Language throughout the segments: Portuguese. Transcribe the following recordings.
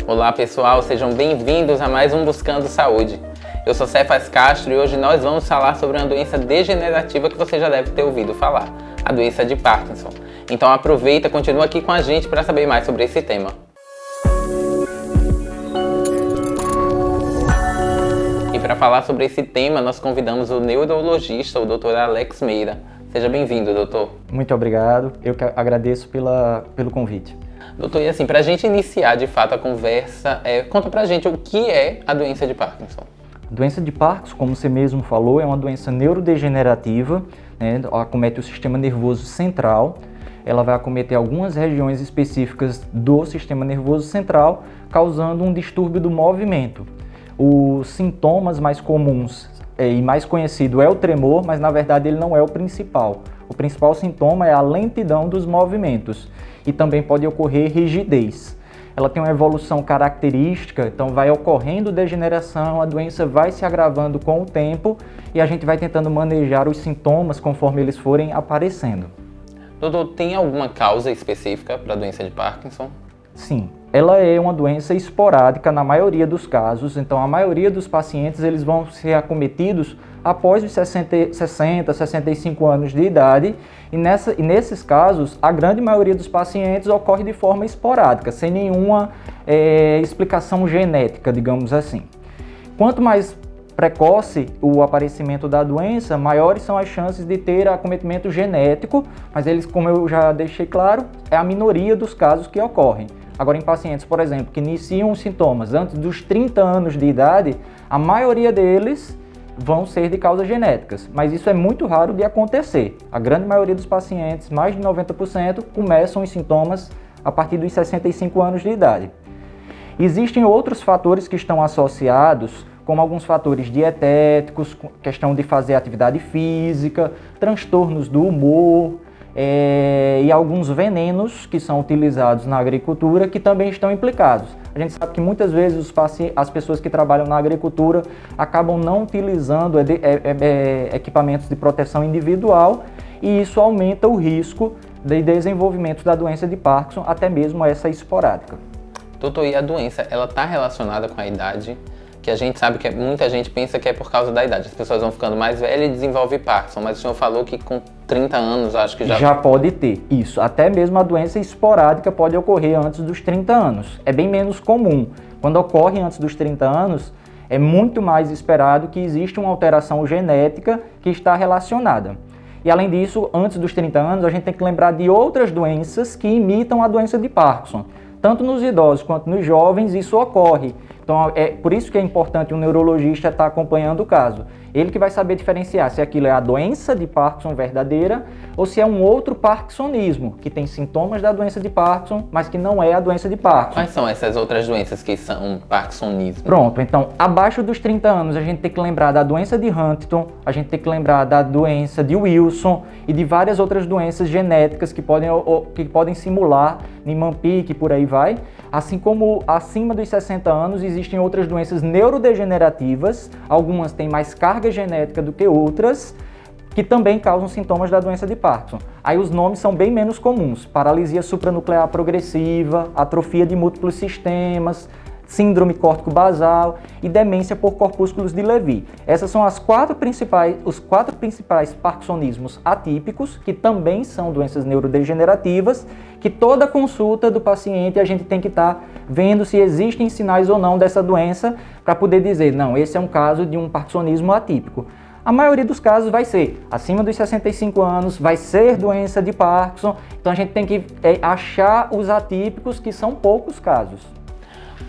Olá pessoal, sejam bem-vindos a mais um Buscando Saúde. Eu sou Cefas Castro e hoje nós vamos falar sobre uma doença degenerativa que você já deve ter ouvido falar, a doença de Parkinson. Então aproveita, continua aqui com a gente para saber mais sobre esse tema. E para falar sobre esse tema, nós convidamos o neurologista, o Dr. Alex Meira. Seja bem-vindo, doutor. Muito obrigado, eu que agradeço pelo convite. Doutor, e assim, para a gente iniciar de fato a conversa, conta pra gente o que é a doença de Parkinson. A doença de Parkinson, como você mesmo falou, é uma doença neurodegenerativa, né? Acomete o sistema nervoso central. Ela vai acometer algumas regiões específicas do sistema nervoso central, causando um distúrbio do movimento. Os sintomas mais comuns e mais conhecido é o tremor, mas na verdade ele não é o principal. O principal sintoma é a lentidão dos movimentos e também pode ocorrer rigidez. Ela tem uma evolução característica, então vai ocorrendo degeneração, a doença vai se agravando com o tempo e a gente vai tentando manejar os sintomas conforme eles forem aparecendo. Doutor, tem alguma causa específica para a doença de Parkinson? Sim, ela é uma doença esporádica na maioria dos casos, então a maioria dos pacientes eles vão ser acometidos após os 60, 65 anos de idade e nesses casos a grande maioria dos pacientes ocorre de forma esporádica, sem nenhuma explicação genética, digamos assim. Quanto mais precoce o aparecimento da doença, maiores são as chances de ter acometimento genético, mas eles, como eu já deixei claro, é a minoria dos casos que ocorrem. Agora, em pacientes, por exemplo, que iniciam os sintomas antes dos 30 anos de idade, a maioria deles vão ser de causas genéticas, mas isso é muito raro de acontecer. A grande maioria dos pacientes, mais de 90%, começam os sintomas a partir dos 65 anos de idade. Existem outros fatores que estão associados, como alguns fatores dietéticos, questão de fazer atividade física, transtornos do humor, e alguns venenos que são utilizados na agricultura que também estão implicados. A gente sabe que muitas vezes as pessoas que trabalham na agricultura acabam não utilizando equipamentos de proteção individual e isso aumenta o risco de desenvolvimento da doença de Parkinson, até mesmo essa esporádica. Doutor, e a doença, ela está relacionada com a idade? Que a gente sabe que muita gente pensa que é por causa da idade. As pessoas vão ficando mais velhas e desenvolvem Parkinson, mas o senhor falou que com 30 anos, acho que já pode ter, isso. Até mesmo a doença esporádica pode ocorrer antes dos 30 anos. É bem menos comum. Quando ocorre antes dos 30 anos, é muito mais esperado que exista uma alteração genética que está relacionada. E além disso, antes dos 30 anos, a gente tem que lembrar de outras doenças que imitam a doença de Parkinson. Tanto nos idosos quanto nos jovens, isso ocorre. Então, é por isso que é importante o neurologista estar acompanhando o caso. Ele que vai saber diferenciar se aquilo é a doença de Parkinson verdadeira ou se é um outro parkinsonismo, que tem sintomas da doença de Parkinson, mas que não é a doença de Parkinson. Quais são essas outras doenças que são parkinsonismo? Pronto, então, abaixo dos 30 anos, a gente tem que lembrar da doença de Huntington, a gente tem que lembrar da doença de Wilson e de várias outras doenças genéticas que podem simular Niemann-Pick, por aí vai. Assim como acima dos 60 anos existem outras doenças neurodegenerativas, algumas têm mais carga genética do que outras, que também causam sintomas da doença de Parkinson. Aí os nomes são bem menos comuns: paralisia supranuclear progressiva, atrofia de múltiplos sistemas, síndrome córtico-basal e demência por corpúsculos de Levy. Essas são os quatro principais parkinsonismos atípicos, que também são doenças neurodegenerativas, que toda consulta do paciente a gente tem que estar vendo se existem sinais ou não dessa doença para poder dizer, não, esse é um caso de um parkinsonismo atípico. A maioria dos casos vai ser acima dos 65 anos, vai ser doença de Parkinson, então a gente tem que achar os atípicos, que são poucos casos.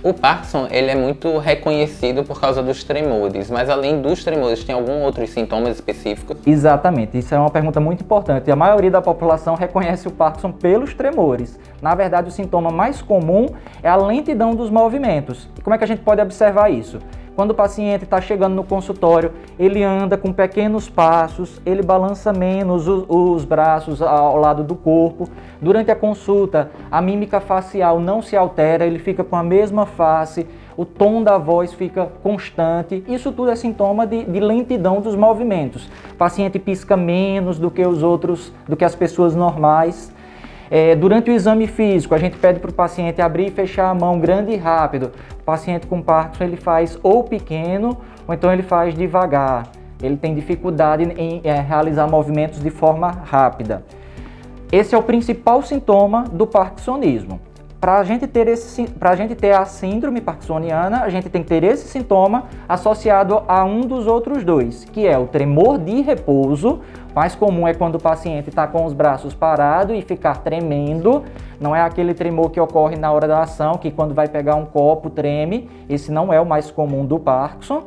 O Parkinson, ele é muito reconhecido por causa dos tremores, mas além dos tremores, tem algum outros sintomas específicos? Exatamente, isso é uma pergunta muito importante. A maioria da população reconhece o Parkinson pelos tremores. Na verdade, o sintoma mais comum é a lentidão dos movimentos. E como é que a gente pode observar isso? Quando o paciente está chegando no consultório, ele anda com pequenos passos, ele balança menos os braços ao lado do corpo. Durante a consulta, a mímica facial não se altera, ele fica com a mesma face, o tom da voz fica constante. Isso tudo é sintoma de lentidão dos movimentos. O paciente pisca menos do que os outros, do que as pessoas normais. Durante o exame físico, a gente pede para o paciente abrir e fechar a mão grande e rápido. O paciente com Parkinson, ele faz ou pequeno, ou então ele faz devagar. Ele tem dificuldade em realizar movimentos de forma rápida. Esse é o principal sintoma do parkinsonismo. Para a gente ter a síndrome parkinsoniana, a gente tem que ter esse sintoma associado a um dos outros dois, que é o tremor de repouso. O mais comum é quando o paciente está com os braços parados e ficar tremendo. Não é aquele tremor que ocorre na hora da ação, que quando vai pegar um copo treme. Esse não é o mais comum do Parkinson.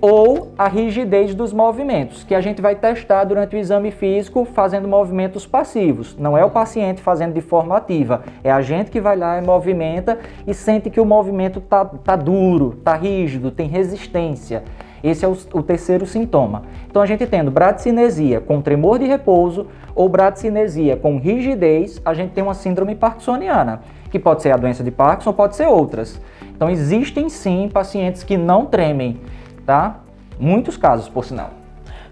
Ou a rigidez dos movimentos, que a gente vai testar durante o exame físico fazendo movimentos passivos. Não é o paciente fazendo de forma ativa, é a gente que vai lá e movimenta e sente que o movimento tá duro, tá rígido, tem resistência. Esse é o terceiro sintoma. Então a gente tendo bradicinesia com tremor de repouso ou bradicinesia com rigidez, a gente tem uma síndrome parkinsoniana, que pode ser a doença de Parkinson, pode ser outras. Então existem sim pacientes que não tremem, tá? Muitos casos, por sinal.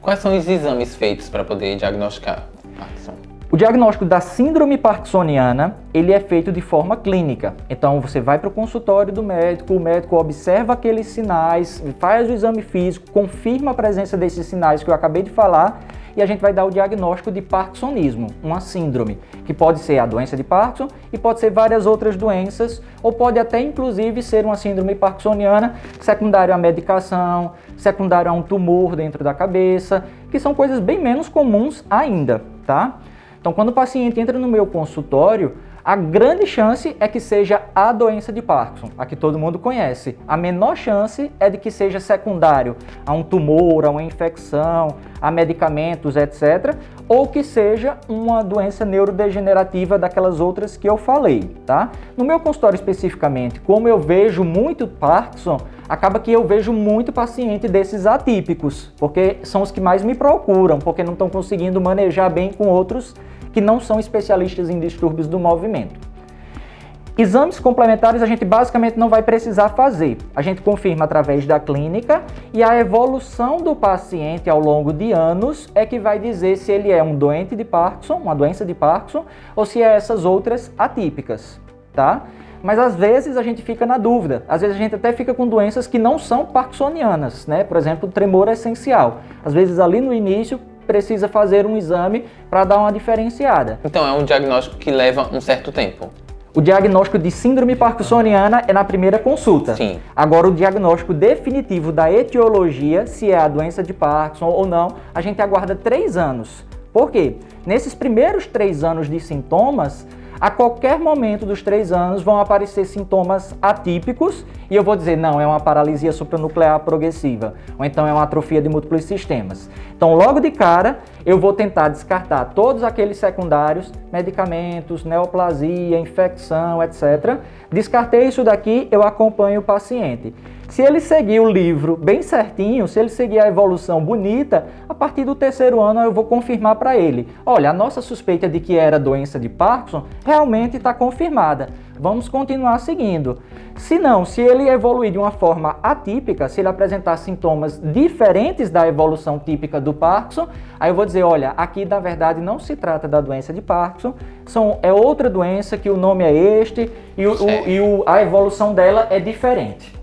Quais são os exames feitos para poder diagnosticar Parkinson? O diagnóstico da síndrome parkinsoniana, ele é feito de forma clínica. Então você vai para o consultório do médico, o médico observa aqueles sinais, faz o exame físico, confirma a presença desses sinais que eu acabei de falar e a gente vai dar o diagnóstico de parkinsonismo, uma síndrome, que pode ser a doença de Parkinson e pode ser várias outras doenças, ou pode até inclusive ser uma síndrome parkinsoniana secundária à medicação, secundária a um tumor dentro da cabeça, que são coisas bem menos comuns ainda, tá? Então, quando o paciente entra no meu consultório, a grande chance é que seja a doença de Parkinson, a que todo mundo conhece. A menor chance é de que seja secundário a um tumor, a uma infecção, a medicamentos, etc. Ou que seja uma doença neurodegenerativa daquelas outras que eu falei, tá? No meu consultório especificamente, como eu vejo muito Parkinson, acaba que eu vejo muito paciente desses atípicos, porque são os que mais me procuram, porque não estão conseguindo manejar bem com outros que não são especialistas em distúrbios do movimento. Exames complementares a gente basicamente não vai precisar fazer. A gente confirma através da clínica e a evolução do paciente ao longo de anos é que vai dizer se ele é um doente de Parkinson, uma doença de Parkinson, ou se é essas outras atípicas, tá? Mas às vezes a gente fica na dúvida, às vezes a gente até fica com doenças que não são parkinsonianas, né? Por exemplo, o tremor essencial. Às vezes ali no início precisa fazer um exame para dar uma diferenciada. Então é um diagnóstico que leva um certo tempo. O diagnóstico de síndrome parkinsoniana é na primeira consulta. Sim. Agora o diagnóstico definitivo da etiologia, se é a doença de Parkinson ou não, a gente aguarda 3 anos. Por quê? Nesses primeiros 3 anos de sintomas, a qualquer momento dos 3 anos vão aparecer sintomas atípicos e eu vou dizer, não, é uma paralisia supranuclear progressiva, ou então é uma atrofia de múltiplos sistemas. Então, logo de cara, eu vou tentar descartar todos aqueles secundários, medicamentos, neoplasia, infecção, etc. Descartei isso daqui, eu acompanho o paciente. Se ele seguir o livro bem certinho, se ele seguir a evolução bonita, a partir do 3º ano eu vou confirmar para ele. Olha, a nossa suspeita de que era doença de Parkinson realmente está confirmada. Vamos continuar seguindo. Se não, se ele evoluir de uma forma atípica, se ele apresentar sintomas diferentes da evolução típica do Parkinson, aí eu vou dizer, olha, aqui na verdade não se trata da doença de Parkinson, é outra doença que o nome é este e a evolução dela é diferente.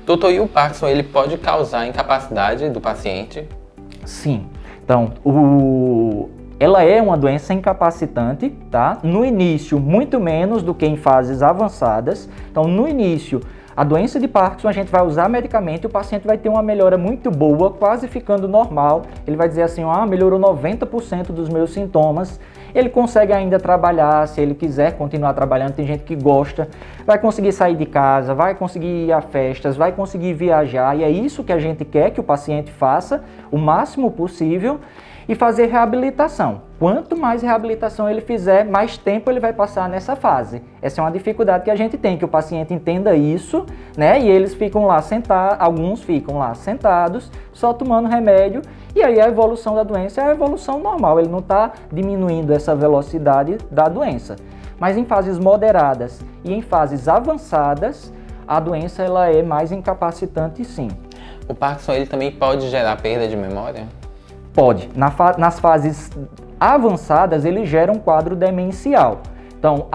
Doutor, e o Parkinson, ele pode causar incapacidade do paciente? Sim. Então, ela é uma doença incapacitante, tá? No início, muito menos do que em fases avançadas. Então, no início, a doença de Parkinson, a gente vai usar medicamento e o paciente vai ter uma melhora muito boa, quase ficando normal. Ele vai dizer assim, melhorou 90% dos meus sintomas. Ele consegue ainda trabalhar, se ele quiser continuar trabalhando, tem gente que gosta, vai conseguir sair de casa, vai conseguir ir a festas, vai conseguir viajar, e é isso que a gente quer que o paciente faça o máximo possível e fazer reabilitação. Quanto mais reabilitação ele fizer, mais tempo ele vai passar nessa fase. Essa é uma dificuldade que a gente tem, que o paciente entenda isso, né? E eles ficam lá sentados, alguns ficam lá sentados, só tomando remédio, e aí a evolução da doença é a evolução normal, ele não está diminuindo essa velocidade da doença. Mas em fases moderadas e em fases avançadas, a doença ela é mais incapacitante sim. O Parkinson ele também pode gerar perda de memória? Pode. Nas fases avançadas, ele gera um quadro demencial. Então,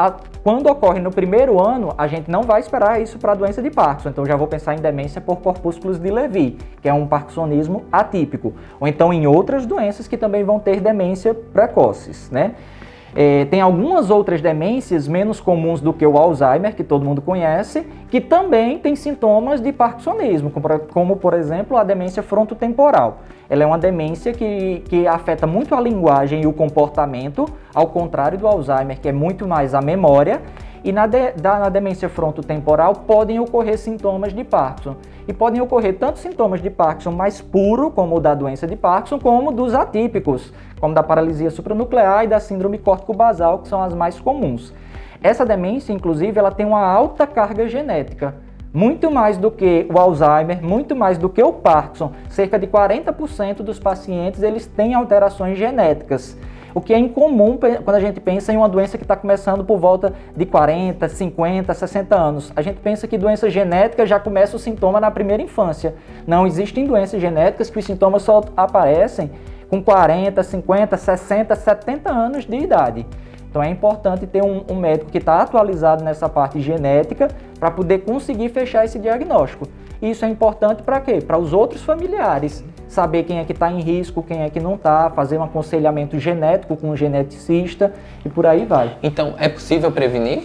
quando ocorre no primeiro ano, a gente não vai esperar isso para a doença de Parkinson. Então, já vou pensar em demência por corpúsculos de Lewy, que é um parkinsonismo atípico. Ou então em outras doenças que também vão ter demência precoces, né? Tem algumas outras demências menos comuns do que o Alzheimer, que todo mundo conhece, que também tem sintomas de parkinsonismo, como por exemplo, a demência frontotemporal. Ela é uma demência que afeta muito a linguagem e o comportamento, ao contrário do Alzheimer, que é muito mais a memória. E na demência frontotemporal podem ocorrer sintomas de Parkinson. E podem ocorrer tanto sintomas de Parkinson mais puro, como o da doença de Parkinson, como dos atípicos, como da paralisia supranuclear e da síndrome córtico-basal, que são as mais comuns. Essa demência, inclusive, ela tem uma alta carga genética, muito mais do que o Alzheimer, muito mais do que o Parkinson. Cerca de 40% dos pacientes eles têm alterações genéticas, o que é incomum quando a gente pensa em uma doença que está começando por volta de 40, 50, 60 anos. A gente pensa que doença genética já começa o sintoma na primeira infância. Não, existem doenças genéticas que os sintomas só aparecem com 40, 50, 60, 70 anos de idade. Então é importante ter um médico que está atualizado nessa parte genética para poder conseguir fechar esse diagnóstico. E isso é importante para quê? Para os outros familiares. Saber quem é que está em risco, quem é que não está, fazer um aconselhamento genético com um geneticista e por aí vai. Então, é possível prevenir?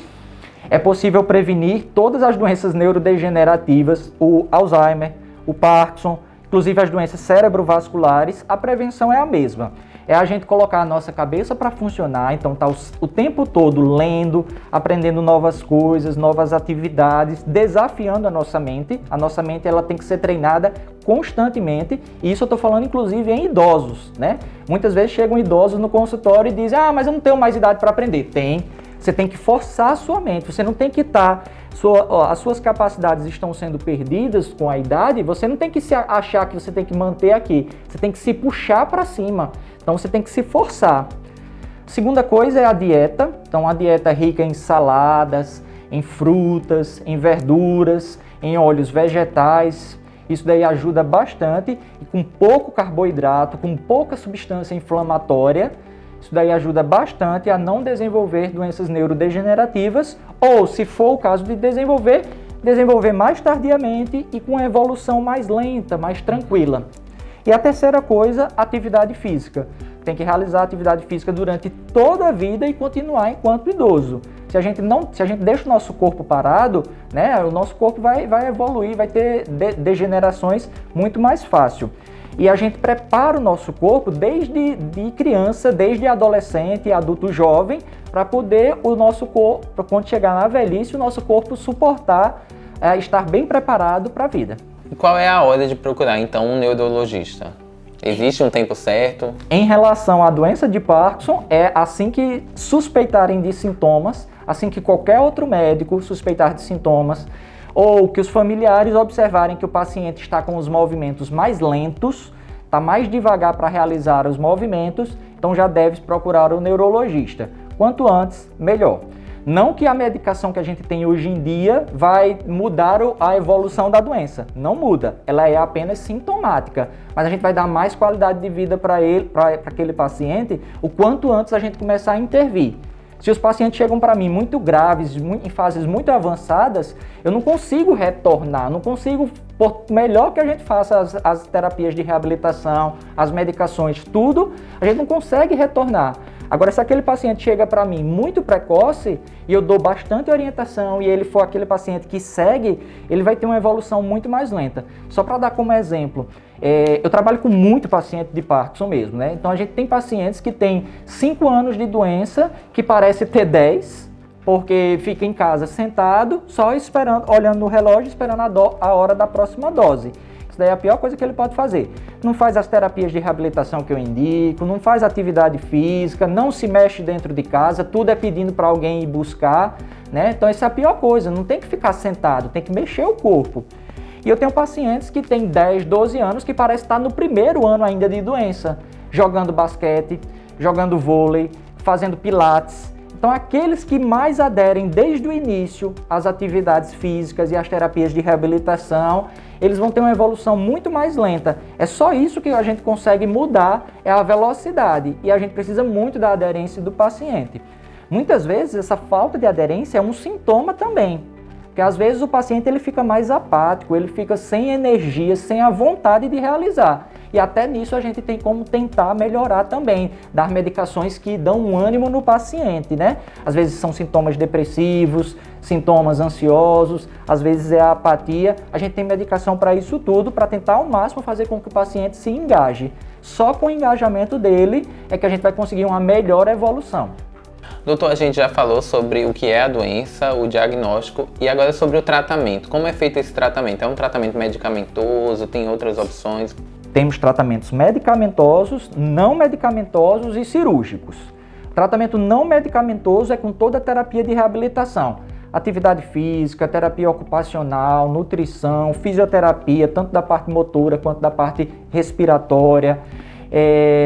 É possível prevenir todas as doenças neurodegenerativas, o Alzheimer, o Parkinson, inclusive as doenças cerebrovasculares. A prevenção é a mesma. É a gente colocar a nossa cabeça para funcionar, então tá o tempo todo lendo, aprendendo novas coisas, novas atividades, desafiando a nossa mente. A nossa mente ela tem que ser treinada constantemente, e isso eu estou falando inclusive em idosos, né? Muitas vezes chegam idosos no consultório e dizem, mas eu não tenho mais idade para aprender. Tem, você tem que forçar a sua mente, você não tem que estar... as suas capacidades estão sendo perdidas com a idade, você não tem que se achar que você tem que manter aqui, você tem que se puxar para cima, então você tem que se forçar. Segunda coisa é a dieta, então a dieta rica em saladas, em frutas, em verduras, em óleos vegetais, isso daí ajuda bastante, e com pouco carboidrato, com pouca substância inflamatória. Isso daí ajuda bastante a não desenvolver doenças neurodegenerativas ou, se for o caso de desenvolver mais tardiamente e com evolução mais lenta, mais tranquila. E a terceira coisa, atividade física. Tem que realizar atividade física durante toda a vida e continuar enquanto idoso. Se a gente deixa o nosso corpo parado, né, o nosso corpo vai evoluir, vai ter degenerações muito mais fácil. E a gente prepara o nosso corpo desde criança, desde adolescente e adulto jovem, para poder o nosso corpo, quando chegar na velhice, o nosso corpo suportar, estar bem preparado para a vida. E qual é a hora de procurar, então, um neurologista? Existe um tempo certo? Em relação à doença de Parkinson, é assim que suspeitarem de sintomas, assim que qualquer outro médico suspeitar de sintomas, ou que os familiares observarem que o paciente está com os movimentos mais lentos, está mais devagar para realizar os movimentos, então já deve procurar o neurologista. Quanto antes, melhor. Não que a medicação que a gente tem hoje em dia vai mudar a evolução da doença. Não muda, ela é apenas sintomática. Mas a gente vai dar mais qualidade de vida para aquele paciente o quanto antes a gente começar a intervir. Se os pacientes chegam para mim muito graves, em fases muito avançadas, eu não consigo retornar, não consigo, por melhor que a gente faça as terapias de reabilitação, as medicações, tudo, a gente não consegue retornar. Agora, se aquele paciente chega para mim muito precoce e eu dou bastante orientação e ele for aquele paciente que segue, ele vai ter uma evolução muito mais lenta. Só para dar como exemplo, eu trabalho com muito paciente de Parkinson mesmo, né? Então a gente tem pacientes que têm 5 anos de doença, que parece ter 10, porque fica em casa sentado, só esperando, olhando no relógio, esperando a hora da próxima dose. Isso daí é a pior coisa que ele pode fazer. Não faz as terapias de reabilitação que eu indico, não faz atividade física, não se mexe dentro de casa, tudo é pedindo para alguém ir buscar, né? Então essa é a pior coisa, não tem que ficar sentado, tem que mexer o corpo. E eu tenho pacientes que têm 10, 12 anos que parece estar no primeiro ano ainda de doença, jogando basquete, jogando vôlei, fazendo pilates. Então, aqueles que mais aderem desde o início às atividades físicas e às terapias de reabilitação, eles vão ter uma evolução muito mais lenta. É só isso que a gente consegue mudar, é a velocidade. E a gente precisa muito da aderência do paciente. Muitas vezes, essa falta de aderência é um sintoma também. Porque às vezes o paciente ele fica mais apático, ele fica sem energia, sem a vontade de realizar. E até nisso a gente tem como tentar melhorar também, dar medicações que dão um ânimo no paciente, né? Às vezes são sintomas depressivos, sintomas ansiosos, às vezes é a apatia. A gente tem medicação para isso tudo, para tentar ao máximo fazer com que o paciente se engaje. Só com o engajamento dele é que a gente vai conseguir uma melhor evolução. Doutor, a gente já falou sobre o que é a doença, o diagnóstico e agora sobre o tratamento. Como é feito esse tratamento? É um tratamento medicamentoso? Tem outras opções? Temos tratamentos medicamentosos, não medicamentosos e cirúrgicos. Tratamento não medicamentoso é com toda a terapia de reabilitação. Atividade física, terapia ocupacional, nutrição, fisioterapia, tanto da parte motora quanto da parte respiratória,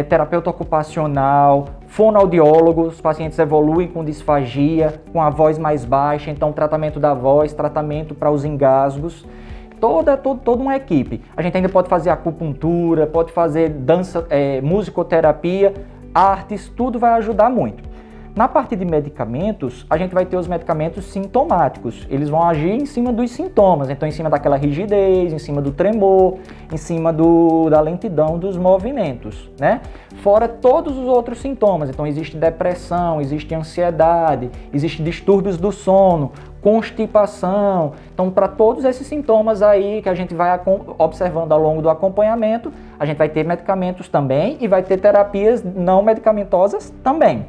terapeuta ocupacional, fonoaudiólogo, os pacientes evoluem com disfagia, com a voz mais baixa, então tratamento da voz, tratamento para os engasgos. Toda uma equipe. A gente ainda pode fazer acupuntura, pode fazer dança, musicoterapia, artes, tudo vai ajudar muito. Na parte de medicamentos, a gente vai ter os medicamentos sintomáticos. Eles vão agir em cima dos sintomas, então em cima daquela rigidez, em cima do tremor, em cima da lentidão dos movimentos, né? Fora todos os outros sintomas. Então existe depressão, existe ansiedade, existe distúrbios do sono, constipação. Então, para todos esses sintomas aí que a gente vai observando ao longo do acompanhamento, a gente vai ter medicamentos também e vai ter terapias não medicamentosas também.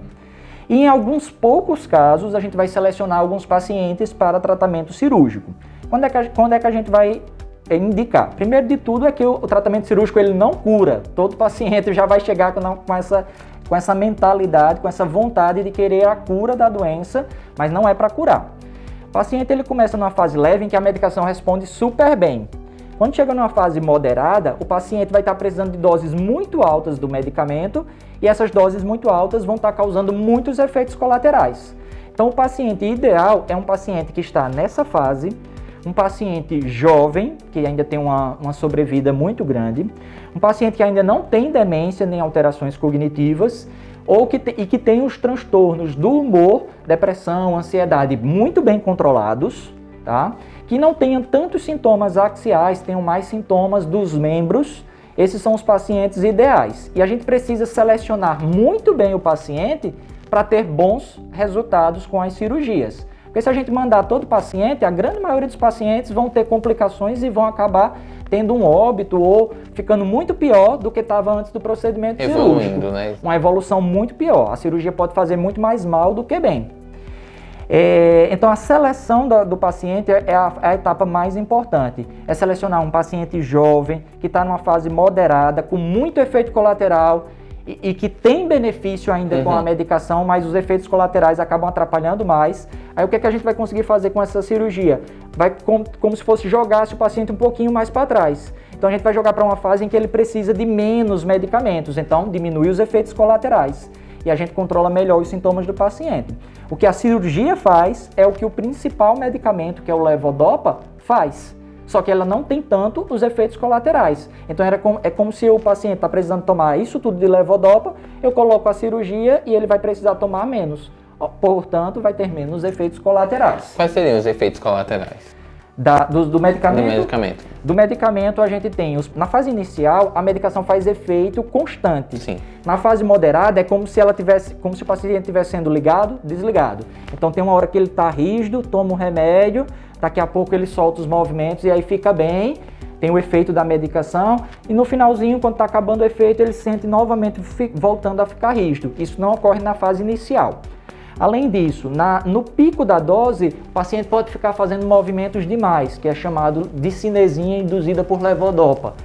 E em alguns poucos casos, a gente vai selecionar alguns pacientes para tratamento cirúrgico. Quando é que a gente vai indicar? Primeiro de tudo é que o tratamento cirúrgico ele não cura. Todo paciente já vai chegar com essa mentalidade, com essa vontade de querer a cura da doença, mas não é para curar. O paciente ele começa numa fase leve em que a medicação responde super bem. Quando chega numa fase moderada, o paciente vai estar precisando de doses muito altas do medicamento e essas doses muito altas vão estar causando muitos efeitos colaterais. Então, o paciente ideal é um paciente que está nessa fase, um paciente jovem, que ainda tem uma sobrevida muito grande, um paciente que ainda não tem demência nem alterações cognitivas, e que tem os transtornos do humor, depressão, ansiedade muito bem controlados, tá? Que não tenham tantos sintomas axiais, tenham mais sintomas dos membros. Esses são os pacientes ideais. E a gente precisa selecionar muito bem o paciente para ter bons resultados com as cirurgias. Porque se a gente mandar todo paciente, a grande maioria dos pacientes vão ter complicações e vão acabar tendo um óbito ou ficando muito pior do que estava antes do procedimento cirúrgico. Né? Uma evolução muito pior. A cirurgia pode fazer muito mais mal do que bem. Então a seleção do paciente é a etapa mais importante. É selecionar um paciente jovem, que está numa fase moderada, com muito efeito colateral e que tem benefício ainda com a medicação, mas os efeitos colaterais acabam atrapalhando mais. Aí o que a gente vai conseguir fazer com essa cirurgia? Vai como se fosse jogar o paciente um pouquinho mais para trás. Então a gente vai jogar para uma fase em que ele precisa de menos medicamentos, então diminui os efeitos colaterais. E a gente controla melhor os sintomas do paciente. O que a cirurgia faz é o que o principal medicamento, que é o levodopa, faz. Só que ela não tem tanto os efeitos colaterais. Então é como se o paciente está precisando tomar isso tudo de levodopa, eu coloco a cirurgia e ele vai precisar tomar menos. Portanto, vai ter menos efeitos colaterais. Quais seriam os efeitos colaterais? Do medicamento? Do medicamento. Do medicamento a gente tem, na fase inicial, a medicação faz efeito constante. Sim. Na fase moderada é como se o paciente estivesse sendo ligado, desligado. Então tem uma hora que ele está rígido, toma um remédio, daqui a pouco ele solta os movimentos e aí fica bem, tem o efeito da medicação e no finalzinho, quando está acabando o efeito, ele se sente novamente voltando a ficar rígido. Isso não ocorre na fase inicial. Além disso, no pico da dose, o paciente pode ficar fazendo movimentos demais, que é chamado de cinesia induzida por levodopa.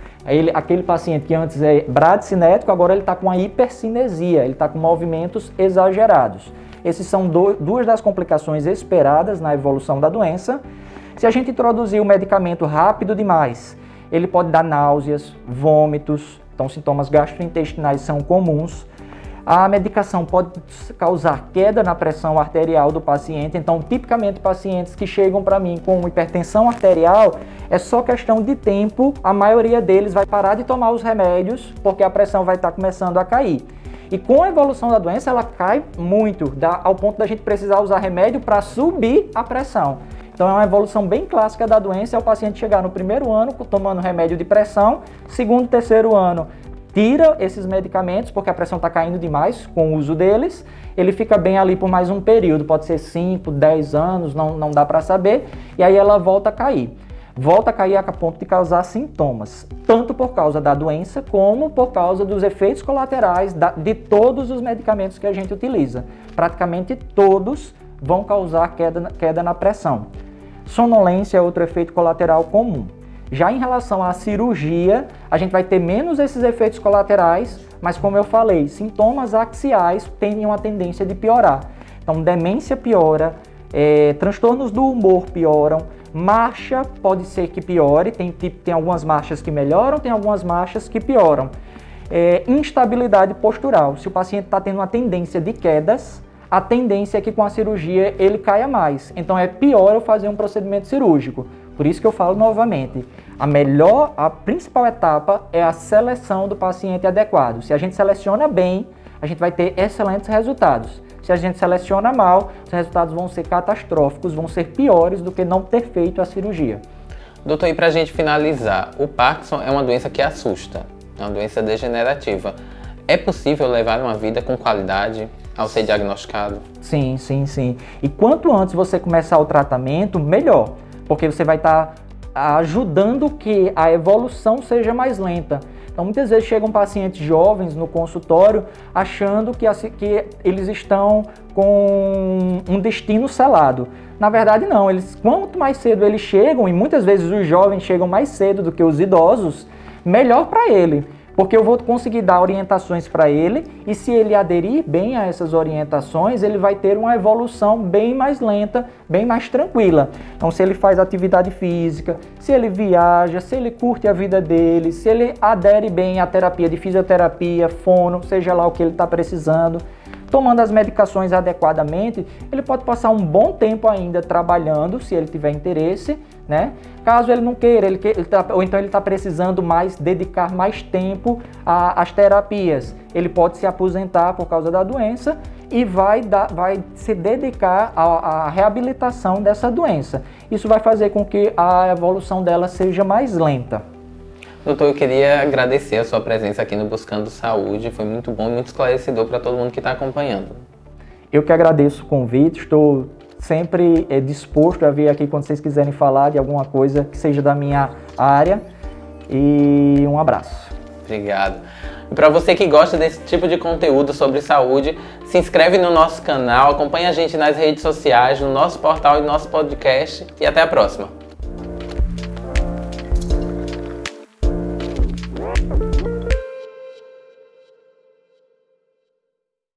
Aquele paciente que antes é bradicinético, agora ele está com a hipercinesia, ele está com movimentos exagerados. Esses são duas das complicações esperadas na evolução da doença. Se a gente introduzir o medicamento rápido demais, ele pode dar náuseas, vômitos, então sintomas gastrointestinais são comuns. A medicação pode causar queda na pressão arterial do paciente, então tipicamente pacientes que chegam para mim com hipertensão arterial, é só questão de tempo, a maioria deles vai parar de tomar os remédios porque a pressão vai estar começando a cair. E com a evolução da doença ela cai muito, ao ponto da gente precisar usar remédio para subir a pressão. Então é uma evolução bem clássica da doença, é o paciente chegar no primeiro ano tomando remédio de pressão, segundo, terceiro ano tira esses medicamentos porque a pressão está caindo demais com o uso deles, ele fica bem ali por mais um período, pode ser 5, 10 anos, não dá para saber, e aí ela volta a cair. Volta a cair a ponto de causar sintomas, tanto por causa da doença como por causa dos efeitos colaterais de todos os medicamentos que a gente utiliza. Praticamente todos vão causar queda na pressão. Sonolência é outro efeito colateral comum. Já em relação à cirurgia, a gente vai ter menos esses efeitos colaterais, mas como eu falei, sintomas axiais têm uma tendência de piorar. Então, demência piora, transtornos do humor pioram, marcha pode ser que piore, tem algumas marchas que melhoram, tem algumas marchas que pioram. Instabilidade postural, se o paciente está tendo uma tendência de quedas, a tendência é que com a cirurgia ele caia mais. Então é pior eu fazer um procedimento cirúrgico. Por isso que eu falo novamente, a principal etapa é a seleção do paciente adequado. Se a gente seleciona bem, a gente vai ter excelentes resultados. Se a gente seleciona mal, os resultados vão ser catastróficos, vão ser piores do que não ter feito a cirurgia. Doutor, e para a gente finalizar, o Parkinson é uma doença que assusta, é uma doença degenerativa. É possível levar uma vida com qualidade ao ser diagnosticado? Sim. E quanto antes você começar o tratamento, melhor. Porque você vai estar ajudando que a evolução seja mais lenta. Então, muitas vezes chegam pacientes jovens no consultório achando que eles estão com um destino selado. Na verdade, não. Quanto mais cedo eles chegam, e muitas vezes os jovens chegam mais cedo do que os idosos, melhor para ele. Porque eu vou conseguir dar orientações para ele e se ele aderir bem a essas orientações, ele vai ter uma evolução bem mais lenta, bem mais tranquila. Então, se ele faz atividade física, se ele viaja, se ele curte a vida dele, se ele adere bem à terapia de fisioterapia, fono, seja lá o que ele está precisando, tomando as medicações adequadamente, ele pode passar um bom tempo ainda trabalhando, se ele tiver interesse, né? Caso ele não queira, ou então ele está precisando dedicar mais tempo às terapias, ele pode se aposentar por causa da doença e vai se dedicar à reabilitação dessa doença. Isso vai fazer com que a evolução dela seja mais lenta. Doutor, eu queria agradecer a sua presença aqui no Buscando Saúde, foi muito bom e muito esclarecedor para todo mundo que está acompanhando. Eu que agradeço o convite, estou sempre disposto a vir aqui quando vocês quiserem falar de alguma coisa que seja da minha área, e um abraço. Obrigado. E para você que gosta desse tipo de conteúdo sobre saúde, se inscreve no nosso canal, acompanha a gente nas redes sociais, no nosso portal e no nosso podcast, e até a próxima.